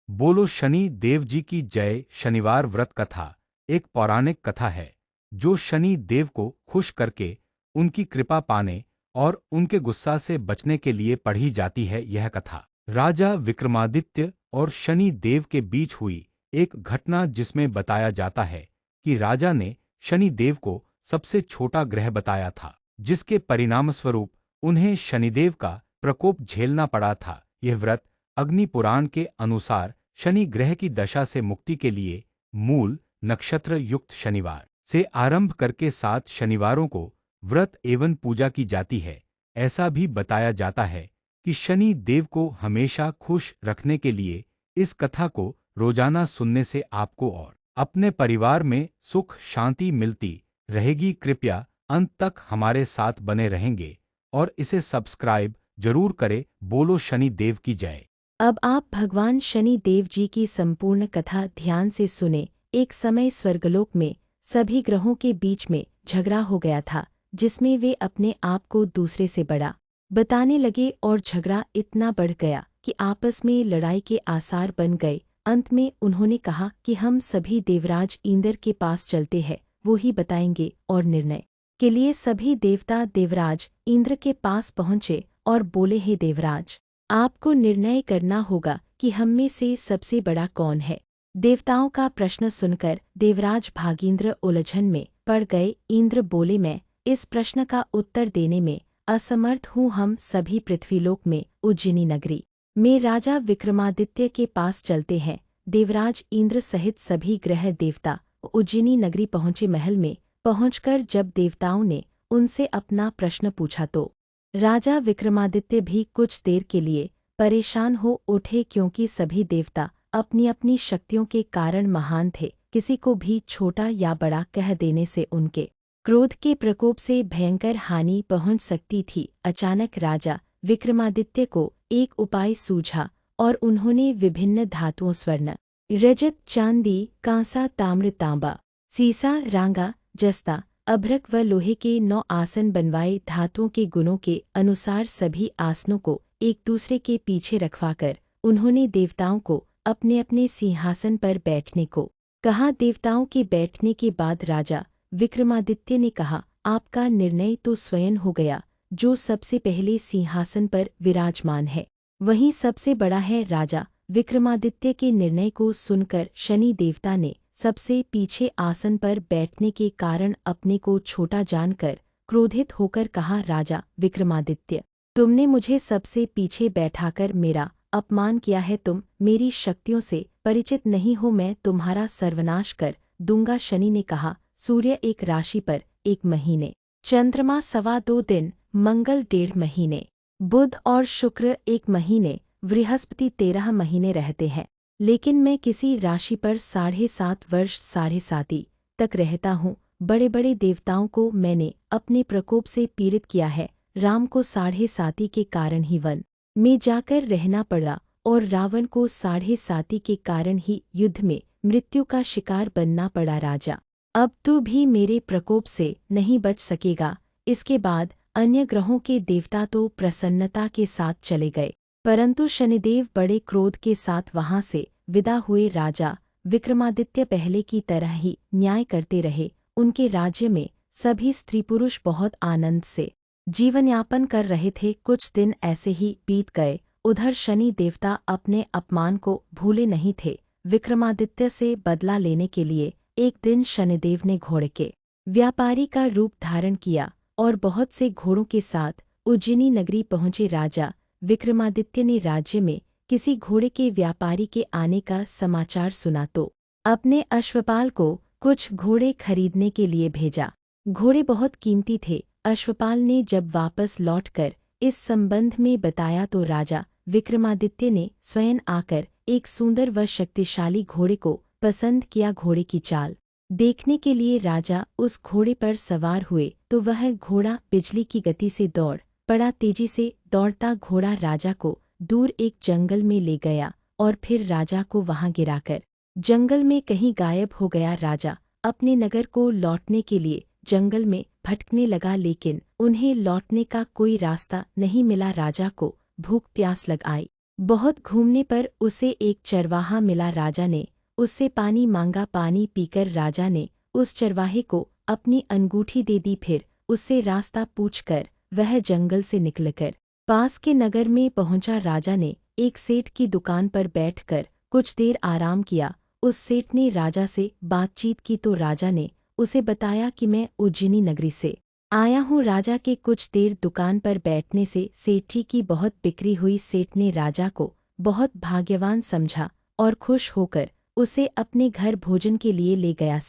बोलो शनि देव जी की जय। शनिवार व्रत कथा एक पौराणिक कथा है जो शनि देव को खुश करके उनकी कृपा पाने और उनके गुस्सा से बचने के लिए पढ़ी जाती है। यह कथा राजा विक्रमादित्य और शनि देव के बीच हुई एक घटना जिसमें बताया जाता है कि राजा ने शनि देव को सबसे छोटा ग्रह बताया था, जिसके परिणामस्वरूप उन्हें शनिदेव का प्रकोप झेलना पड़ा था। यह व्रत अग्नि पुराण के अनुसार शनि ग्रह की दशा से मुक्ति के लिए मूल नक्षत्र युक्त शनिवार से आरंभ करके 7 शनिवारों को व्रत एवं पूजा की जाती है। ऐसा भी बताया जाता है कि शनि देव को हमेशा खुश रखने के लिए इस कथा को रोजाना सुनने से आपको और अपने परिवार में सुख शांति मिलती रहेगी। कृपया अंत तक हमारे साथ बने रहेंगे और इसे सब्सक्राइब जरूर करें। बोलो शनि देव की जय। अब आप भगवान शनि देव जी की संपूर्ण कथा ध्यान से सुने। एक समय स्वर्गलोक में सभी ग्रहों के बीच में झगड़ा हो गया था, जिसमें वे अपने आप को दूसरे से बड़ा बताने लगे और झगड़ा इतना बढ़ गया कि आपस में लड़ाई के आसार बन गए। अंत में उन्होंने कहा कि हम सभी देवराज इंद्र के पास चलते हैं, वो ही बताएंगे। और निर्णय के लिए सभी देवता देवराज इंद्र के पास पहुँचे और बोले, हे देवराज, आपको निर्णय करना होगा कि हम में से सबसे बड़ा कौन है। देवताओं का प्रश्न सुनकर देवराज भागींद्र उलझन में पड़ गए। इंद्र बोले, मैं इस प्रश्न का उत्तर देने में असमर्थ हूँ। हम सभी पृथ्वीलोक में उज्जैनी नगरी में राजा विक्रमादित्य के पास चलते हैं। देवराज इंद्र सहित सभी ग्रह देवता उज्जैनी नगरी पहुँचे। महल में पहुँचकर जब देवताओं ने उनसे अपना प्रश्न पूछा तो राजा विक्रमादित्य भी कुछ देर के लिए परेशान हो उठे, क्योंकि सभी देवता अपनी अपनी शक्तियों के कारण महान थे। किसी को भी छोटा या बड़ा कह देने से उनके क्रोध के प्रकोप से भयंकर हानि पहुंच सकती थी। अचानक राजा विक्रमादित्य को एक उपाय सूझा और उन्होंने विभिन्न धातुओं स्वर्ण, रजत, चांदी, कांसा, ताम्र, तांबा, सीसा, रांगा, जस्ता, अभ्रक व लोहे के 9 आसन बनवाए। धातुओं के गुणों के अनुसार सभी आसनों को एक दूसरे के पीछे रखवाकर उन्होंने देवताओं को अपने अपने सिंहासन पर बैठने को कहा। देवताओं के बैठने के बाद राजा विक्रमादित्य ने कहा, आपका निर्णय तो स्वयं हो गया। जो सबसे पहले सिंहासन पर विराजमान है वही सबसे बड़ा है। राजा विक्रमादित्य के निर्णय को सुनकर शनि देवता ने सबसे पीछे आसन पर बैठने के कारण अपने को छोटा जानकर क्रोधित होकर कहा, राजा विक्रमादित्य, तुमने मुझे सबसे पीछे बैठाकर मेरा अपमान किया है। तुम मेरी शक्तियों से परिचित नहीं हो, मैं तुम्हारा सर्वनाश कर दूंगा। शनि ने कहा, सूर्य 1 राशि पर 1 महीने, चंद्रमा 2.25 दिन, मंगल 1.5 महीने, बुध और शुक्र 1 महीने, बृहस्पति 13 महीने रहते हैं। लेकिन मैं किसी राशि पर 7.5 वर्ष 7.5 तक रहता हूँ। बड़े बड़े देवताओं को मैंने अपने प्रकोप से पीड़ित किया है। राम को 7.5 के कारण ही वन में जाकर रहना पड़ा और रावण को 7.5 के कारण ही युद्ध में मृत्यु का शिकार बनना पड़ा। राजा, अब तू भी मेरे प्रकोप से नहीं बच सकेगा। इसके बाद अन्य ग्रहों के देवता तो प्रसन्नता के साथ चले गए, परंतु शनिदेव बड़े क्रोध के साथ वहां से विदा हुए। राजा विक्रमादित्य पहले की तरह ही न्याय करते रहे। उनके राज्य में सभी स्त्री पुरुष बहुत आनंद से जीवन यापन कर रहे थे। कुछ दिन ऐसे ही बीत गए। उधर शनि देवता अपने अपमान को भूले नहीं थे। विक्रमादित्य से बदला लेने के लिए एक दिन शनिदेव ने घोड़े के व्यापारी का रूप धारण किया और बहुत से घोड़ों के साथ उज्जैनी नगरी पहुंचे। राजा विक्रमादित्य ने राज्य में किसी घोड़े के व्यापारी के आने का समाचार सुना तो अपने अश्वपाल को कुछ घोड़े खरीदने के लिए भेजा। घोड़े बहुत कीमती थे। अश्वपाल ने जब वापस लौटकर इस संबंध में बताया तो राजा विक्रमादित्य ने स्वयं आकर एक सुंदर व शक्तिशाली घोड़े को पसंद किया। घोड़े की चाल देखने के लिए राजा उस घोड़े पर सवार हुए तो वह घोड़ा बिजली की गति से दौड़ पड़ा। तेजी से दौड़ता घोड़ा राजा को दूर एक जंगल में ले गया और फिर राजा को वहां गिराकर जंगल में कहीं गायब हो गया। राजा अपने नगर को लौटने के लिए जंगल में भटकने लगा, लेकिन उन्हें लौटने का कोई रास्ता नहीं मिला। राजा को भूख प्यास लग आई। बहुत घूमने पर उसे एक चरवाहा मिला। राजा ने उससे पानी मांगा। पानी पीकर राजा ने उस चरवाहे को अपनी अंगूठी दे दी। फिर उससे रास्ता पूछकर वह जंगल से निकलकर पास के नगर में पहुंचा। राजा ने एक सेठ की दुकान पर बैठकर कुछ देर आराम किया। उस सेठ ने राजा से बातचीत की तो राजा ने उसे बताया कि मैं उज्जैनी नगरी से आया हूँ। राजा के कुछ देर दुकान पर बैठने से सेठी की बहुत बिक्री हुई। सेठ ने राजा को बहुत भाग्यवान समझा और खुश होकर उसे अपने घर भोजन के लिए ले गया।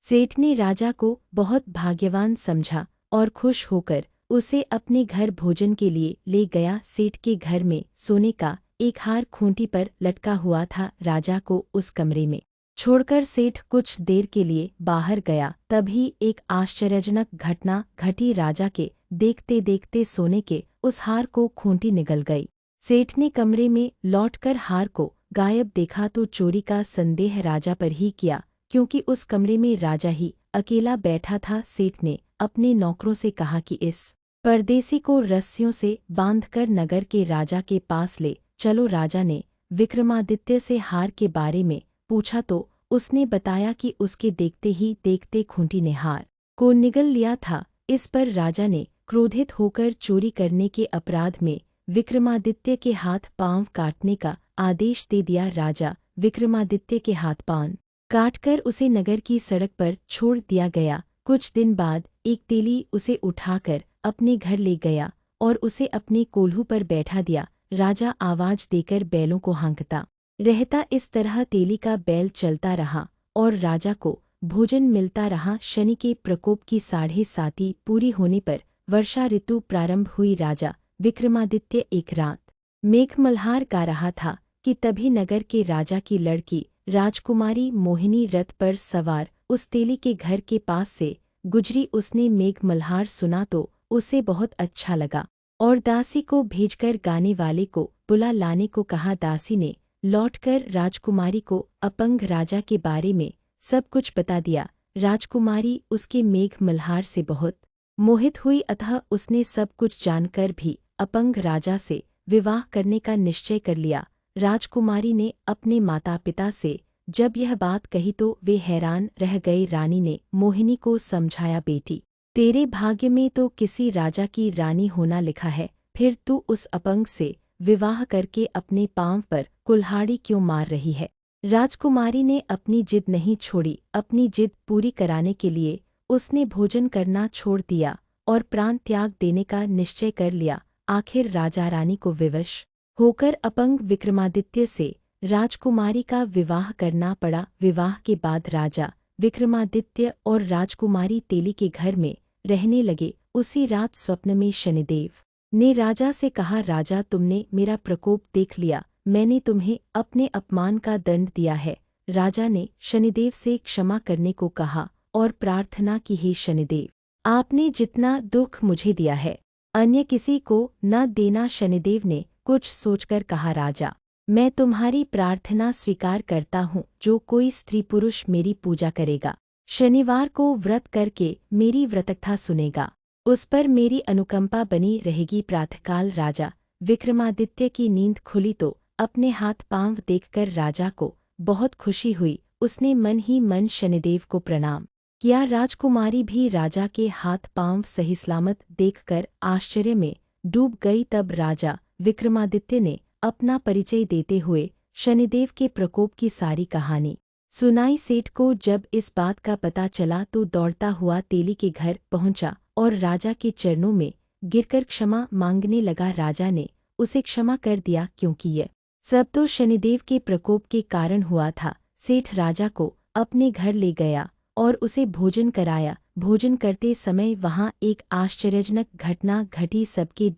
सेठ ने राजा को बहुत भाग्यवान समझा और खुश होकर उसे अपने घर भोजन के लिए ले गया। सेठ के घर में सोने का एक हार खूंटी पर लटका हुआ था। राजा को उस कमरे में छोड़कर सेठ कुछ देर के लिए बाहर गया। तभी एक आश्चर्यजनक घटना घटी। राजा के देखते देखते सोने के उस हार को खूंटी निगल गई। सेठ ने कमरे में लौटकर हार को गायब देखा तो चोरी का संदेह राजा पर ही किया, क्योंकि उस कमरे में राजा ही अकेला बैठा था। सेठ ने अपने नौकरों से कहा कि इस परदेसी को रस्सियों से बांधकर नगर के राजा के पास ले चलो। राजा ने विक्रमादित्य से हार के बारे में पूछा तो उसने बताया कि उसके देखते ही देखते खूंटी ने हार को निगल लिया था। इस पर राजा ने क्रोधित होकर चोरी करने के अपराध में विक्रमादित्य के हाथ पांव काटने का आदेश दे दिया। राजा विक्रमादित्य के हाथ पांव काटकर उसे नगर की सड़क पर छोड़ दिया गया। कुछ दिन बाद एक तेली उसे उठाकर अपने घर ले गया और उसे अपने कोल्हू पर बैठा दिया। राजा आवाज देकर बैलों को हाँकता रहता। इस तरह तेली का बैल चलता रहा और राजा को भोजन मिलता रहा। शनि के प्रकोप की 7.5 पूरी होने पर वर्षा ऋतु प्रारंभ हुई। राजा विक्रमादित्य एक रात मेघमल्हार गा रहा था कि तभी नगर के राजा की लड़की राजकुमारी मोहिनी रथ पर सवार उस तेली के घर के पास से गुजरी। उसने मेघमल्हार सुना तो उसे बहुत अच्छा लगा और दासी को भेजकर गाने वाले को बुला लाने को कहा। दासी ने लौटकर राजकुमारी को अपंग राजा के बारे में सब कुछ बता दिया। राजकुमारी उसके मेघमल्हार से बहुत मोहित हुई, अतः उसने सब कुछ जानकर भी अपंग राजा से विवाह करने का निश्चय कर लिया। राजकुमारी ने अपने माता पिता से जब यह बात कही तो वे हैरान रह गए। रानी ने मोहिनी को समझाया, बेटी तेरे भाग्य में तो किसी राजा की रानी होना लिखा है, फिर तू उस अपंग से विवाह करके अपने पांव पर कुल्हाड़ी क्यों मार रही है। राजकुमारी ने अपनी जिद नहीं छोड़ी। अपनी जिद पूरी कराने के लिए उसने भोजन करना छोड़ दिया और प्राण त्याग देने का निश्चय कर लिया। आखिर राजा रानी को विवश होकर अपंग विक्रमादित्य से राजकुमारी का विवाह करना पड़ा। विवाह के बाद राजा विक्रमादित्य और राजकुमारी तेली के घर में रहने लगे। उसी रात स्वप्न में शनिदेव ने राजा से कहा, राजा तुमने मेरा प्रकोप देख लिया, मैंने तुम्हें अपने अपमान का दंड दिया है। राजा ने शनिदेव से क्षमा करने को कहा और प्रार्थना की, हे शनिदेव, आपने जितना दुख मुझे दिया है अन्य किसी को न देना। शनिदेव ने कुछ सोचकर कहा, राजा मैं तुम्हारी प्रार्थना स्वीकार करता हूँ। जो कोई स्त्री पुरुष मेरी पूजा करेगा, शनिवार को व्रत करके मेरी व्रतकथा सुनेगा, उस पर मेरी अनुकंपा बनी रहेगी। प्रातःकाल राजा विक्रमादित्य की नींद खुली तो अपने हाथ पांव देखकर राजा को बहुत खुशी हुई। उसने मन ही मन शनिदेव को प्रणाम किया। राजकुमारी भी राजा के हाथ पांव सही सलामत देखकर आश्चर्य में डूब गई। तब राजा विक्रमादित्य ने अपना परिचय देते हुए शनिदेव के प्रकोप की सारी कहानी सुनाई। सेठ को जब इस बात का पता चला तो दौड़ता हुआ तेली के घर पहुंचा और राजा के चरणों में गिरकर क्षमा मांगने लगा। राजा ने उसे क्षमा कर दिया, क्योंकि यह सब तो शनिदेव के प्रकोप के कारण हुआ था। सेठ राजा को अपने घर ले गया और उसे भोजन कराया। भोजन करते समय वहां एक आश्चर्यजनक घटना घटी। सबके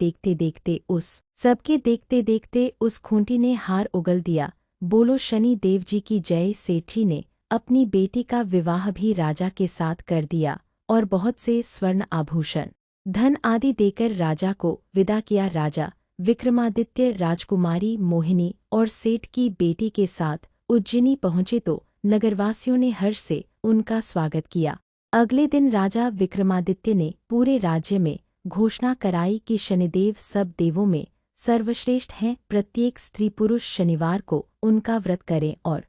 देखते देखते उस खूंटी ने हार उगल दिया। बोलो शनि देव जी की जय। सेठी ने अपनी बेटी का विवाह भी राजा के साथ कर दिया और बहुत से स्वर्ण आभूषण धन आदि देकर राजा को विदा किया। राजा विक्रमादित्य राजकुमारी मोहिनी और सेठ की बेटी के साथ उज्जैनी पहुंचे तो नगरवासियों ने हर्ष से उनका स्वागत किया। अगले दिन राजा विक्रमादित्य ने पूरे राज्य में घोषणा कराई कि शनिदेव सब देवों में सर्वश्रेष्ठ हैं। प्रत्येक स्त्री पुरुष शनिवार को उनका व्रत करें और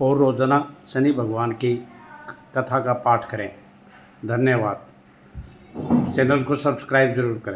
रोजाना शनि भगवान की कथा का पाठ करें। धन्यवाद। चैनल को सब्सक्राइब जरूर करें।